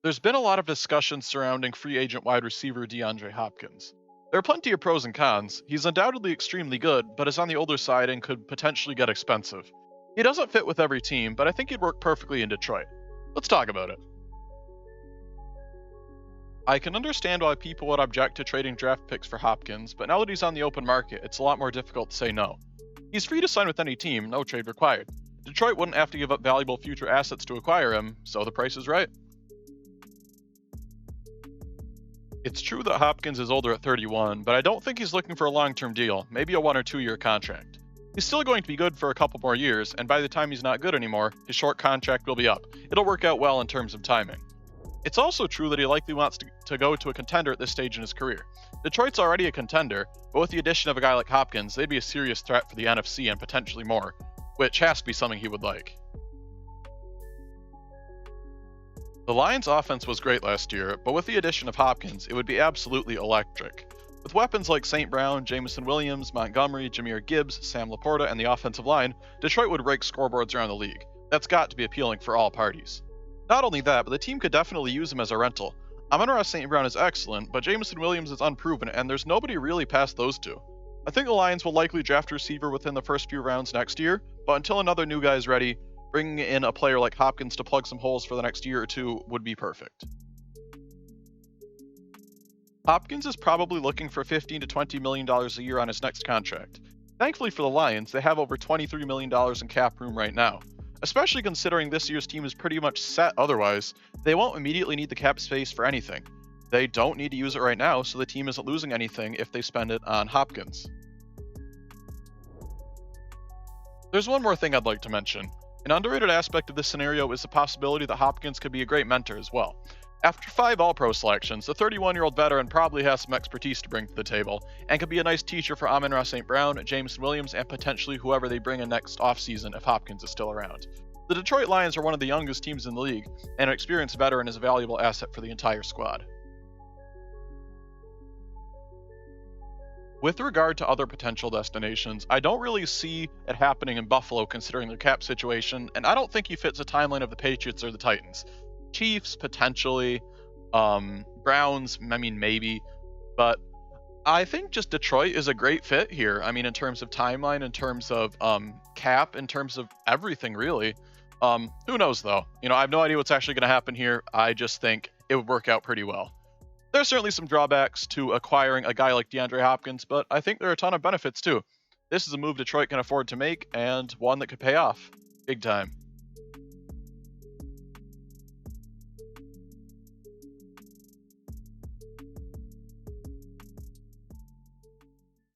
There's been a lot of discussion surrounding free agent wide receiver DeAndre Hopkins. There are plenty of pros and cons. He's undoubtedly extremely good, but is on the older side and could potentially get expensive. He doesn't fit with every team, but I think he'd work perfectly in Detroit. Let's talk about it. I can understand why people would object to trading draft picks for Hopkins, but now that he's on the open market, it's a lot more difficult to say no. He's free to sign with any team, no trade required. Detroit wouldn't have to give up valuable future assets to acquire him, so the price is right. It's true that Hopkins is older at 31, but I don't think he's looking for a long-term deal, maybe a 1 or 2 year contract. He's still going to be good for a couple more years, and by the time he's not good anymore, his short contract will be up. It'll work out well in terms of timing. It's also true that he likely wants to go to a contender at this stage in his career. Detroit's already a contender, but with the addition of a guy like Hopkins, they'd be a serious threat for the NFC and potentially more, which has to be something he would like. The Lions' offense was great last year, but with the addition of Hopkins, it would be absolutely electric. With weapons like St. Brown, Jameson Williams, Montgomery, Jahmyr Gibbs, Sam LaPorta, and the offensive line, Detroit would rake scoreboards around the league. That's got to be appealing for all parties. Not only that, but the team could definitely use him as a rental. Amon-Ra St. Brown is excellent, but Jameson Williams is unproven, and there's nobody really past those two. I think the Lions will likely draft a receiver within the first few rounds next year, but until another new guy is ready, bringing in a player like Hopkins to plug some holes for the next year or two would be perfect. Hopkins is probably looking for $15 to $20 million a year on his next contract. Thankfully for the Lions, they have over $23 million in cap room right now. Especially considering this year's team is pretty much set otherwise, they won't immediately need the cap space for anything. They don't need to use it right now, so the team isn't losing anything if they spend it on Hopkins. There's one more thing I'd like to mention. An underrated aspect of this scenario is the possibility that Hopkins could be a great mentor as well. After 5 All-Pro selections, the 31-year-old veteran probably has some expertise to bring to the table, and could be a nice teacher for Amon-Ra St. Brown, Jameson Williams, and potentially whoever they bring in next offseason if Hopkins is still around. The Detroit Lions are one of the youngest teams in the league, and an experienced veteran is a valuable asset for the entire squad. With regard to other potential destinations, I don't really see it happening in Buffalo considering their cap situation, and I don't think he fits the timeline of the Patriots or the Titans. Chiefs, potentially. Browns, maybe. But I think just Detroit is a great fit here. In terms of timeline, in terms of cap, in terms of everything, really. Who knows, though? I have no idea what's actually going to happen here. I just think it would work out pretty well. There's certainly some drawbacks to acquiring a guy like DeAndre Hopkins, but I think there are a ton of benefits, too. This is a move Detroit can afford to make, and one that could pay off big time.